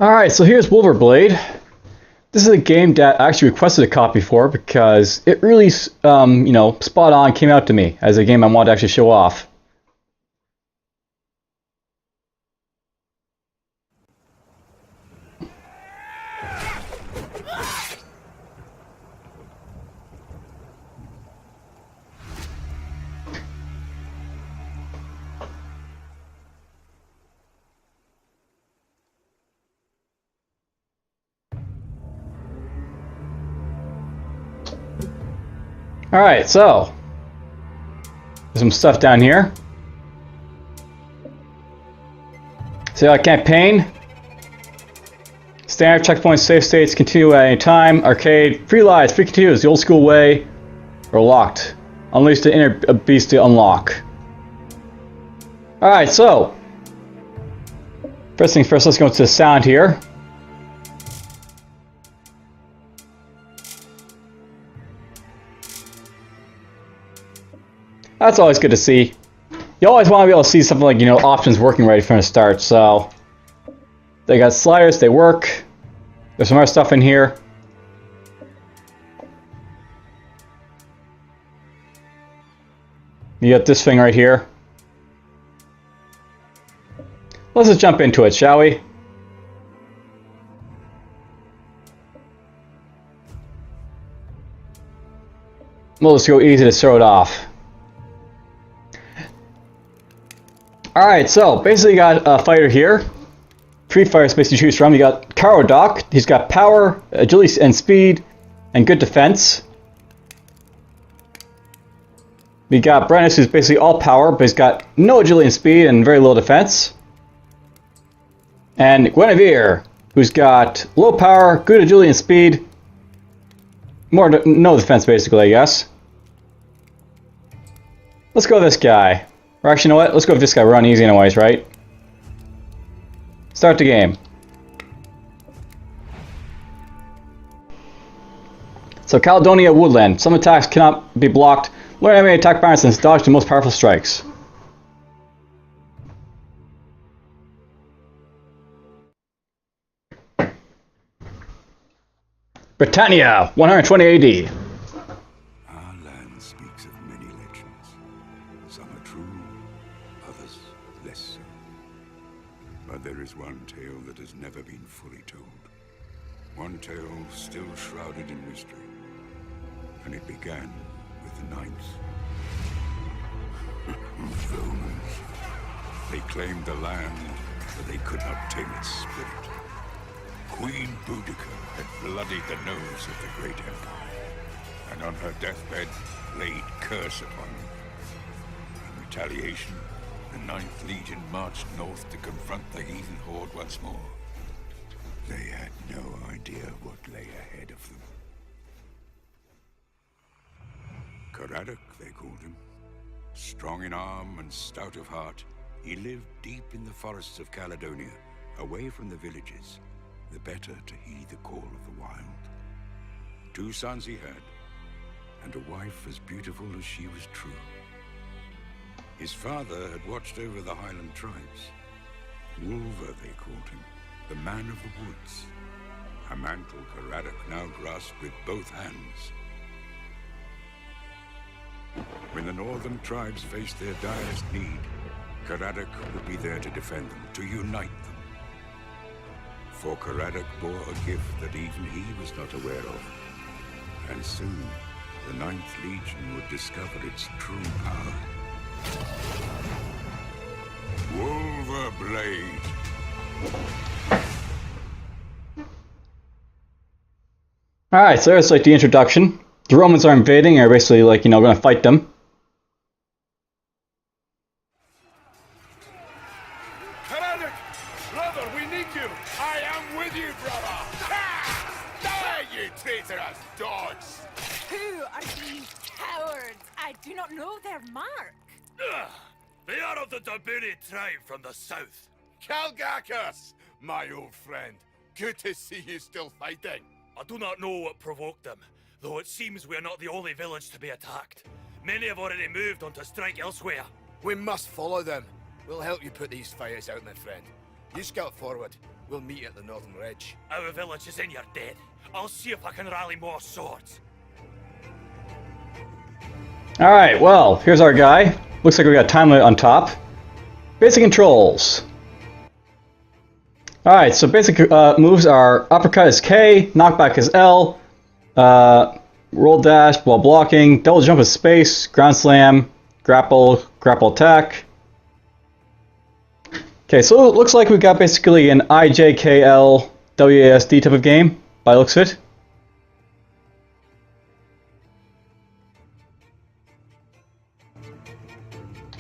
Alright, so here's Wulverblade. This is a game that I actually requested a copy for because it really, spot on came out to me as a game I wanted to actually show off. Alright, so there's some stuff down here. So campaign. Standard checkpoints, save states, continue at any time. Arcade, free lives, free continues, the old school way, or locked. Unleash the inner beast to unlock. Alright, so first things first, let's go to the sound here. That's always good to see. You always want to be able to see something like, options working right from the start. So they got sliders, they work. There's some more stuff in here. You got this thing right here. Let's just jump into it, shall we? We'll just go easy to throw it off. Alright, so basically you got a fighter here. 3 fighter space to choose from. You got Caradoc. He's got power, agility and speed, and good defense. We got Brandis, who's basically all power, but he's got no agility and speed and very little defense. And Guinevere, who's got low power, good agility and speed, no defense basically, I guess. Let's go with this guy. Or actually, you know what? Let's go with this guy. We're on easy anyways, right? Start the game. So, Caledonia Woodland. Some attacks cannot be blocked. Learn enemy attack balance and dodge the most powerful strikes. Britannia, 120 AD. Our land speaks of many legends. Some are true, others less so. But there is one tale that has never been fully told. One tale still shrouded in mystery. And it began with the Knights. Romans. They claimed the land, but they could not tame its spirit. Queen Boudica had bloodied the nose of the great empire, and on her deathbed laid curse upon them. In retaliation, the 9th Legion marched north to confront the heathen horde once more. They had no idea what lay ahead of them. Caradoc, they called him. Strong in arm and stout of heart, he lived deep in the forests of Caledonia, away from the villages, the better to heed the call of the wild. 2 sons he had, and a wife as beautiful as she was true. His father had watched over the Highland tribes. Wulver, they called him, the man of the woods. A mantle Caradoc now grasped with both hands. When the northern tribes faced their direst need, Caradoc would be there to defend them, to unite them. For Caradoc bore a gift that even he was not aware of. And soon, the 9th Legion would discover its true power. Wulverblade. Alright, so there's like the introduction. The Romans are invading, are basically like, going to fight them. Caradoc! Brother, we need you! I am with you, brother! Die, you traitorous dogs! Who are these cowards? I do not know their mark. They are of the Dabiri tribe from the south. Calgacus, my old friend. Good to see you still fighting. I do not know what provoked them, though it seems we are not the only village to be attacked. Many have already moved on to strike elsewhere. We must follow them. We'll help you put these fires out, my friend. You scout forward. We'll meet at the northern ridge. Our village is in your debt. I'll see if I can rally more swords. Alright, well, here's our guy. Looks like we got time limit on top. Basic controls. Alright, so basic moves are uppercut is K, knockback is L, roll dash while blocking, double jump is space, ground slam, grapple, grapple attack. Okay, so it looks like we've got basically an IJKL WASD type of game, by the looks of it.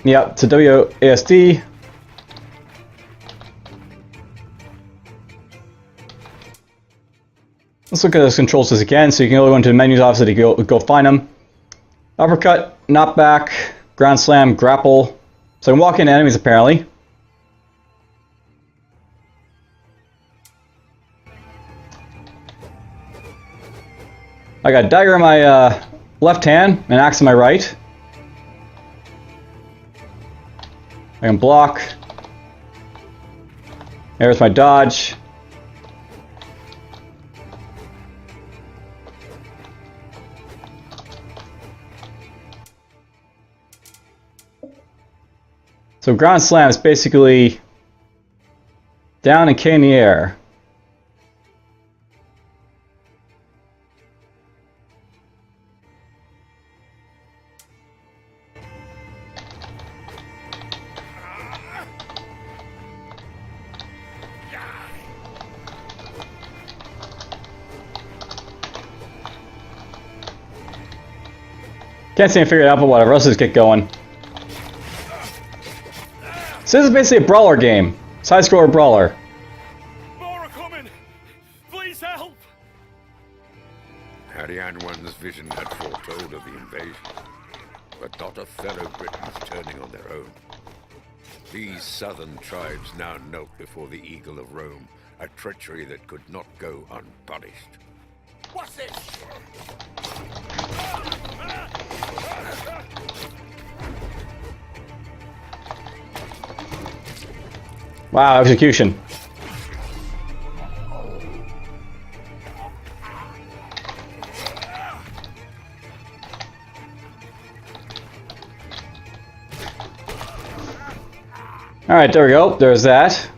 Yep, it's a WASD. Let's look at those controls again, so you can go into the menus obviously to go find them. Uppercut, knockback, ground slam, grapple. So I can walk into enemies apparently. I got a dagger in my left hand, and an axe in my right. I can block. There's my dodge. So ground slam is basically down and K in the air. Can't seem to figure it out, but whatever. Let's just get going. So this is basically a brawler game. Side-scroller brawler. More are coming! Please help! Harry Anwan's vision had foretold of the invasion, but not a fellow Britons turning on their own. These southern tribes now knelt before the Eagle of Rome, a treachery that could not go unpunished. What's this? Wow, execution. Alright, there we go. There's that.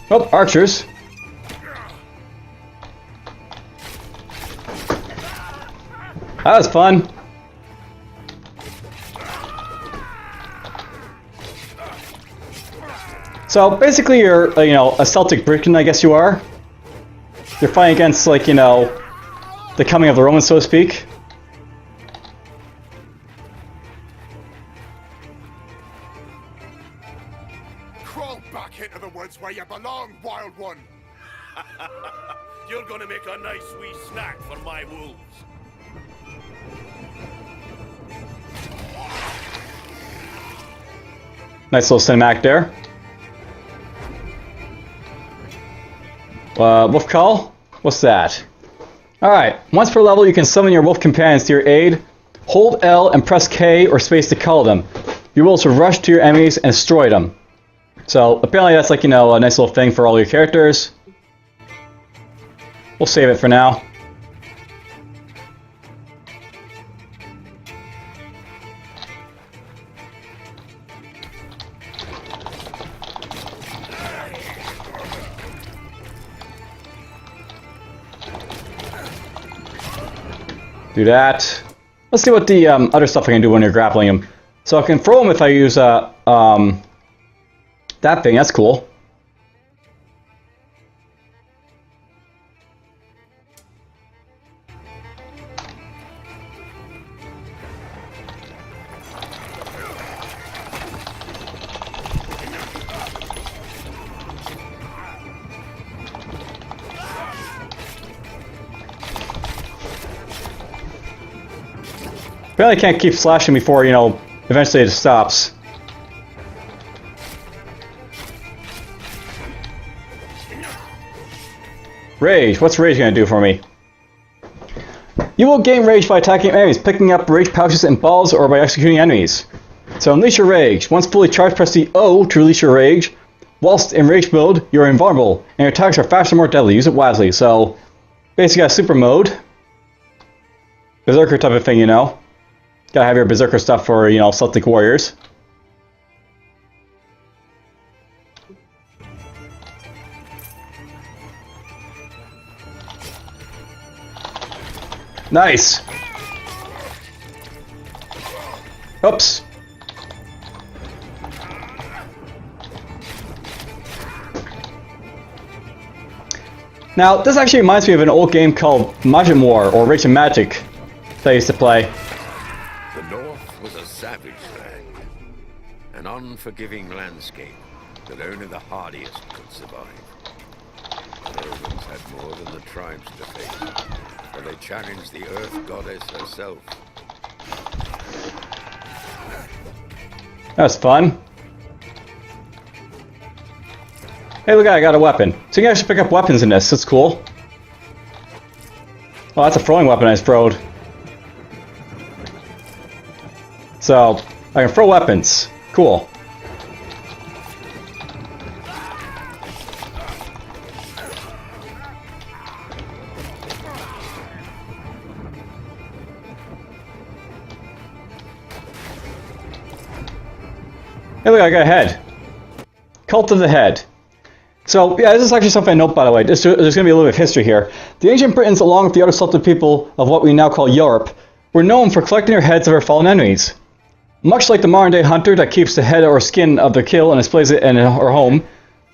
Oh, archers. That was fun. So basically you're, a Celtic Briton, I guess you are. You're fighting against, like, the coming of the Romans, so to speak. Crawl back into the woods where you belong, wild one! You're gonna make a nice wee snack for my wolves. Nice little cinematic there. Wolf call? What's that? Alright, once per level you can summon your wolf companions to your aid. Hold L and press K or space to call them. You will also rush to your enemies and destroy them. So apparently that's like, a nice little thing for all your characters. We'll save it for now. Do that. Let's see what the other stuff I can do when you're grappling him. So I can throw him if I use that thing. That's cool. Apparently I can't keep slashing before, eventually it stops. Rage. What's Rage gonna do for me? You will gain Rage by attacking enemies, picking up Rage pouches and balls, or by executing enemies. So unleash your Rage. Once fully charged, press the O to release your Rage. Whilst in Rage mode, you're invulnerable, and your attacks are faster and more deadly. Use it wisely. So, basically got super mode. Berserker type of thing, you know. Gotta have your Berserker stuff for, you know, Celtic warriors. Nice! Oops. Now, this actually reminds me of an old game called Majin War, or Rage and Magic, that I used to play. The North was a savage land, an unforgiving landscape that only the hardiest could survive. The Romans had more than the tribes to face, but they challenged the Earth Goddess herself. That was fun. Hey, look, I got a weapon. So you can actually pick up weapons in this. That's cool. Oh, that's a throwing weapon I just throwed. So, I can throw weapons. Cool. Hey, look, I got a head. Cult of the Head. So, yeah, this is actually something I note, by the way. There's going to be a little bit of history here. The ancient Britons, along with the other Celtic people of what we now call Europe, were known for collecting their heads of their fallen enemies. Much like the modern-day hunter that keeps the head or skin of their kill and displays it in her home,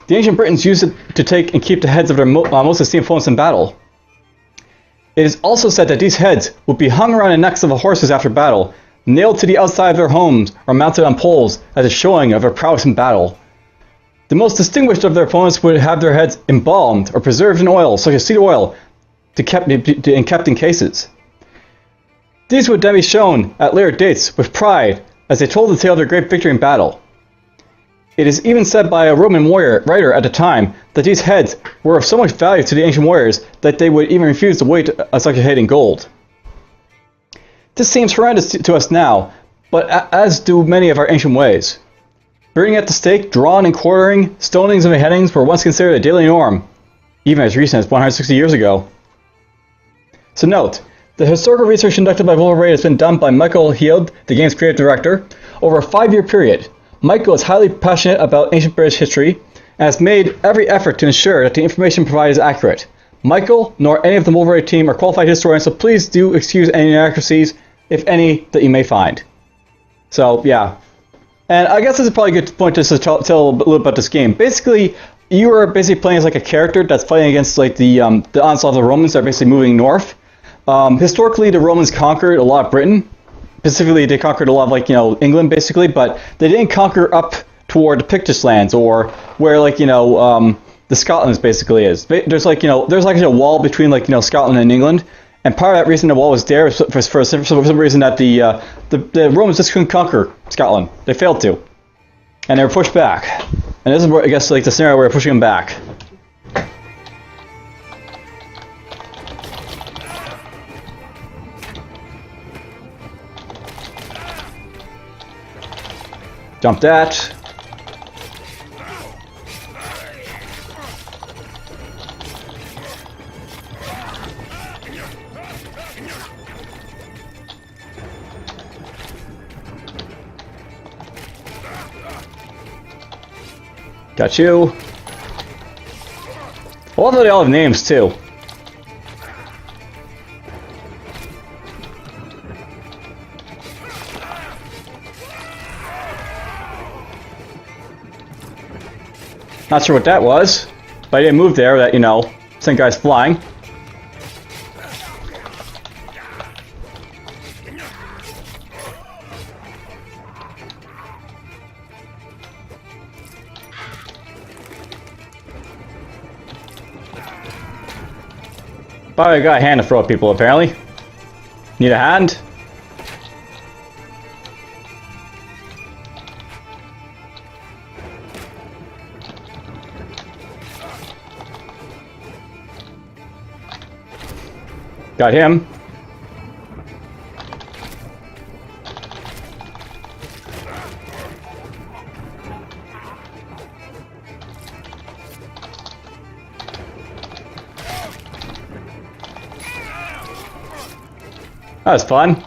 the ancient Britons used it to take and keep the heads of their most esteemed opponents in battle. It is also said that these heads would be hung around the necks of the horses after battle, nailed to the outside of their homes, or mounted on poles as a showing of their prowess in battle. The most distinguished of their opponents would have their heads embalmed or preserved in oil, such as seed oil, and kept in cases. These would then be shown at later dates with pride as they told the tale of their great victory in battle. It is even said by a Roman writer at the time that these heads were of so much value to the ancient warriors that they would even refuse to weight such a head in gold. This seems horrendous to us now, but as do many of our ancient ways. Burning at the stake, drawn and quartering, stonings and beheadings were once considered a daily norm, even as recent as 160 years ago. So note, the historical research conducted by Wulverblade has been done by Michael Heald, the game's creative director, over a 5-year period. Michael is highly passionate about ancient British history, and has made every effort to ensure that the information provided is accurate. Michael, nor any of the Wulverblade team are qualified historians, so please do excuse any inaccuracies, if any, that you may find. So, yeah. And I guess this is probably a good point just to tell a little about this game. Basically, you are basically playing as like a character that's fighting against like the onslaught of the Romans that are basically moving north. Historically, the Romans conquered a lot of Britain. Specifically, they conquered a lot of like, you know, England basically, but they didn't conquer up toward the Pictish lands or where like, you know, the Scotland basically is. There's like, you know, there's like a wall between like, you know, Scotland and England. And part of that reason the wall was there was for some reason that the Romans just couldn't conquer Scotland. They failed to. And they were pushed back. And this is where, I guess, like the scenario where we're pushing them back. Jump that. Got you. I love that they all have names too. Not sure what that was, but I didn't move there. That, you know, some guy's flying. But I got a hand to throw at people, apparently. Need a hand? Got him. That was fun.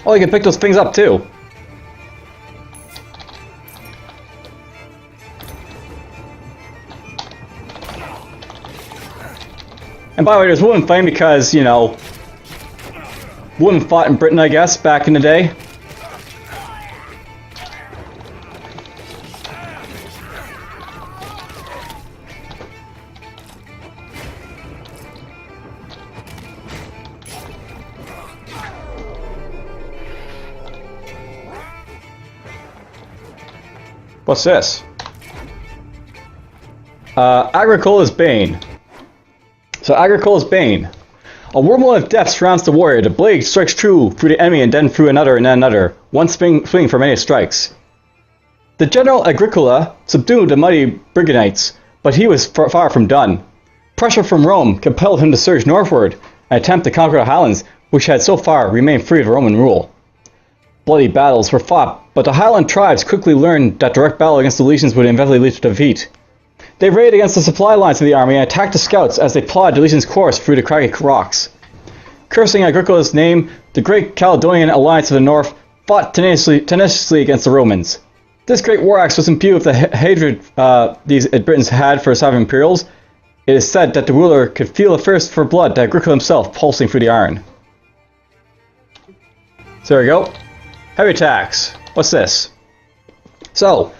Oh, you can pick those things up too. And by the way, there's women fighting because, you know, women fought in Britain, I guess, back in the day. What's this? Agricola's Bane. So Agricola's Bane. A wormhole of death surrounds the warrior. The blade strikes true through the enemy and then through another and then another. One swing for many strikes. The General Agricola subdued the mighty Brigantites, but he was far from done. Pressure from Rome compelled him to surge northward and attempt to conquer the Highlands, which had so far remained free of Roman rule. Bloody battles were fought, but the Highland tribes quickly learned that direct battle against the legions would inevitably lead to defeat. They raided against the supply lines of the army and attacked the scouts as they plowed the legion's course through the craggy rocks. Cursing Agricola's name, the great Caledonian alliance of the north fought tenaciously against the Romans. This great war axe was imbued with the hatred these Britons had for sovereign imperials. It is said that the ruler could feel the thirst for blood that Agricola himself pulsing through the iron. So there we go. Heavy attacks. What's this? So,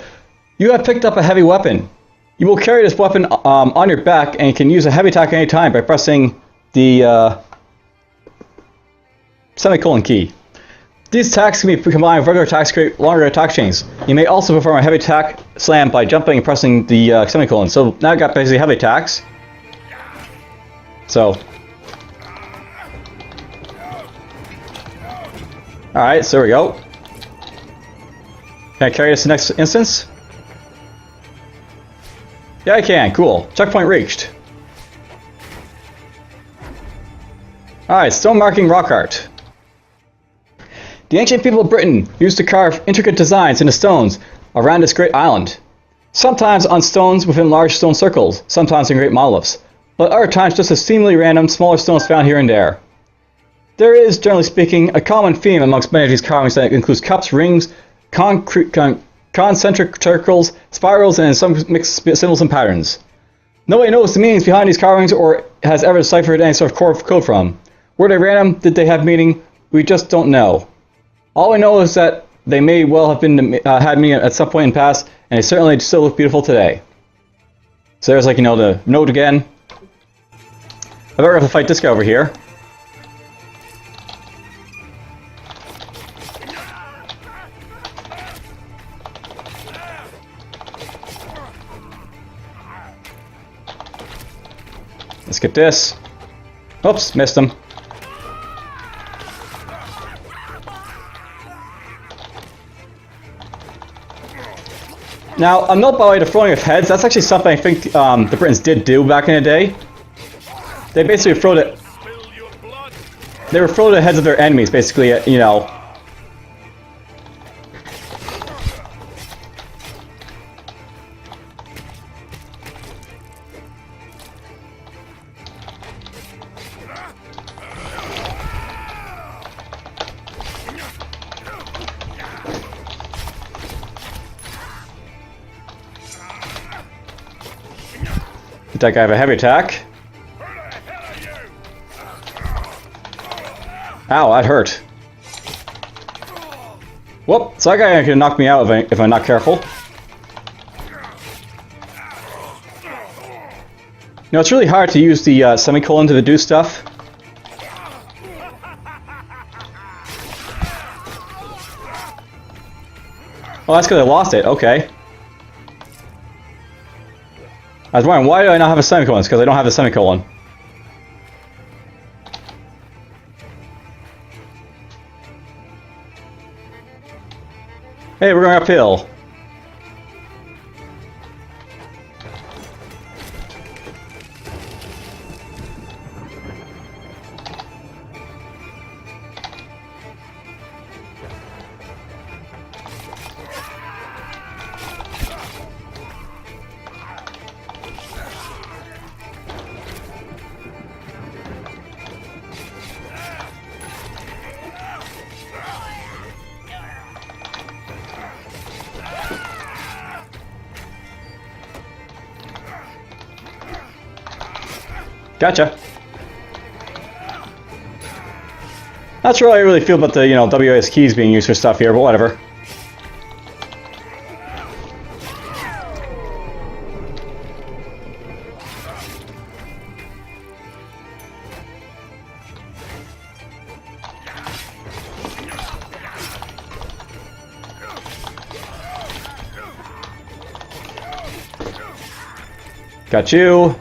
you have picked up a heavy weapon. You will carry this weapon on your back and can use a heavy attack any time by pressing the semicolon key. These attacks can be combined with regular attacks to create longer attack chains. You may also perform a heavy attack slam by jumping and pressing the semicolon. So now I've got basically heavy attacks. So. Alright, so there we go. Can I carry this to the next instance? Yeah, I can. Cool. Checkpoint reached. Alright, stone marking rock art. The ancient people of Britain used to carve intricate designs into stones around this great island. Sometimes on stones within large stone circles, sometimes in great monoliths, but other times just as seemingly random smaller stones found here and there. There is, generally speaking, a common theme amongst many of these carvings that includes cups, rings, concentric circles, spirals, and some mixed symbols and patterns. Nobody knows the meanings behind these carvings or has ever deciphered any sort of code from. Were they random? Did they have meaning? We just don't know. All we know is that they may well have been had meaning at some point in the past, and they certainly still look beautiful today. So there's, like, you know, the note again. I better have to fight this guy over here. Let's get this. Oops, missed him. Now, a note by the way, the throwing of heads, that's actually something I think the Britons did do back in the day. They basically throw the... They would throw the heads of their enemies, basically, you know. That guy have a heavy attack. Ow, that hurt. Whoop, so that guy can knock me out if I'm not careful. You know, it's really hard to use the semicolon to do stuff. Oh, that's because I lost it, okay. I was wondering, why do I not have a semicolon? It's because I don't have a semicolon. Hey, we're going uphill. Gotcha. Not sure how I really feel about the, you know, WAS keys being used for stuff here, but whatever. Got you.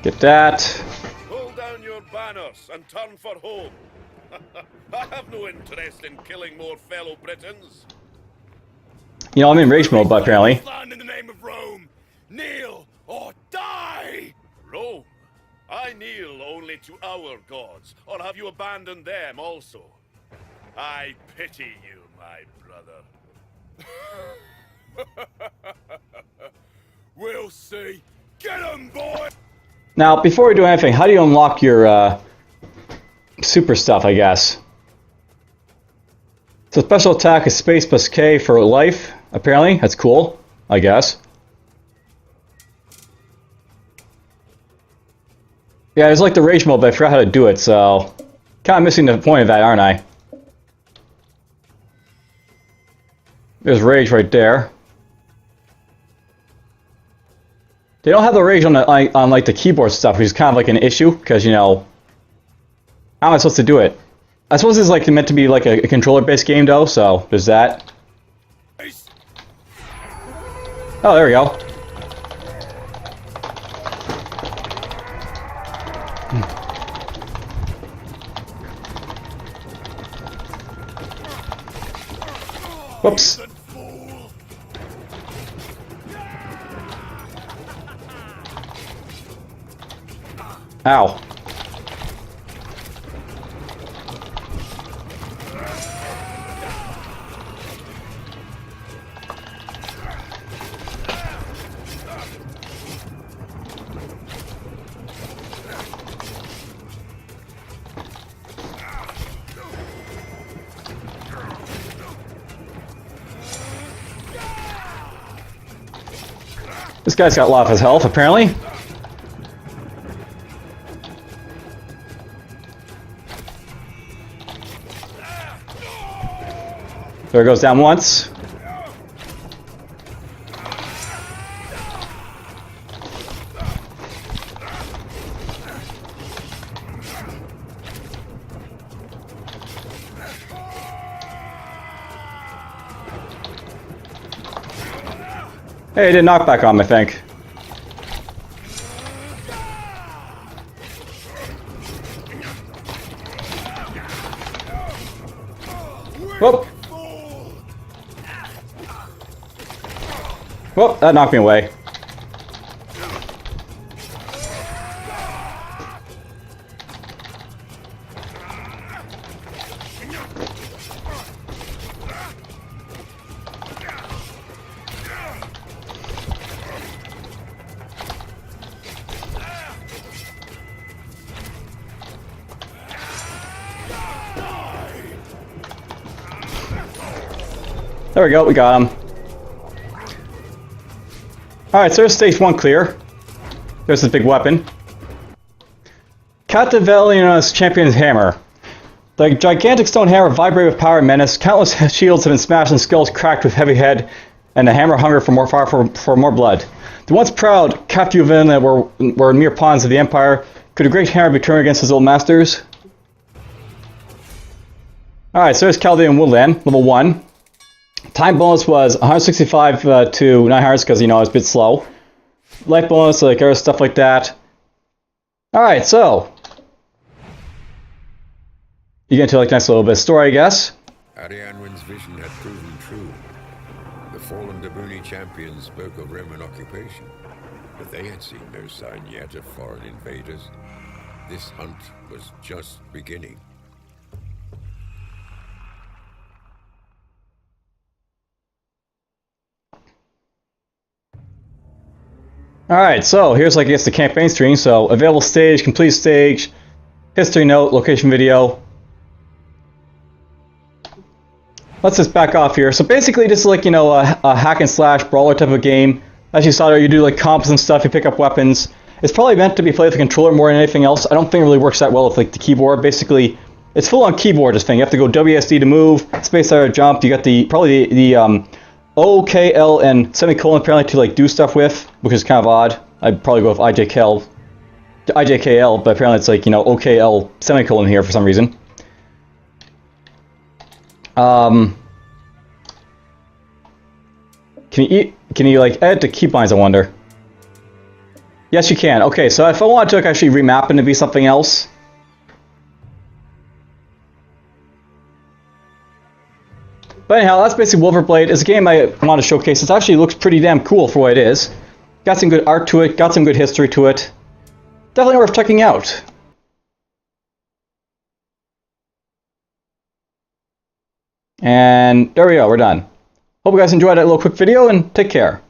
Get that. Pull down your banners and turn for home. I have no interest in killing more fellow Britons. You know, I'm in rage mode, but apparently. Stand in the name of Rome. Kneel or die. Rome. I kneel only to our gods, or have you abandoned them also? I pity you, my brother. We'll see. Get 'em, boy! Now, before we do anything, how do you unlock your super stuff, I guess? So special attack is space plus K for life, apparently. That's cool, I guess. Yeah, it's like the rage mode, but I forgot how to do it, so... kind of missing the point of that, aren't I? There's rage right there. They don't have the rage on the on like the keyboard stuff, which is kind of like an issue, because, you know... how am I supposed to do it? I suppose it's like meant to be like a controller-based game, though, so there's that. Oh, there we go. Whoops. Ow. This guy's got a lot of his health, apparently. There it goes down once. Hey, he did knockback on him, I think. Whoop! Whoop, that knocked me away. There we go, we got him. Alright, so there's stage 1 clear. There's this big weapon. Catavellion's Champion's Hammer. The gigantic stone hammer vibrated with power and menace. Countless shields have been smashed and skulls cracked with heavy head, and the hammer hungered for more blood. The once proud Catavellon were mere pawns of the Empire. Could a great hammer be turned against his old masters? Alright, so there's Chaldean Woodland, level 1. Time bonus was 165 to 900 because, you know, it's a bit slow. Life bonus, like other stuff like that. Alright, so. You get into like nice little bit of story, I guess. Arianwen's vision had proven true. The fallen Dabuni champions spoke of Roman occupation, but they had seen no sign yet of foreign invaders. This hunt was just beginning. Alright, so here's like I guess the campaign screen. So available stage, complete stage, history note, location video. let's just back off here. So basically, this is like, you know, a hack and slash brawler type of game. As you saw there, you do like combos and stuff, you pick up weapons. It's probably meant to be played with a controller more than anything else. I don't think it really works that well with like the keyboard. Basically, it's full on keyboard, this thing. You have to go WSD to move, space to jump. You got probably the O, K, L, and semicolon apparently to like do stuff with, which is kind of odd. I'd probably go with IJKL, but apparently it's like, you know, OKL semicolon here for some reason. Can you like edit the keybinds, I wonder? Yes, you can. Okay, so if I wanted to like, actually remap it to be something else. But anyhow, that's basically Wulverblade. It's a game I want to showcase. It actually looks pretty damn cool for what it is. Got some good art to it, got some good history to it. Definitely worth checking out. And there we go, we're done. Hope you guys enjoyed that little quick video, and take care.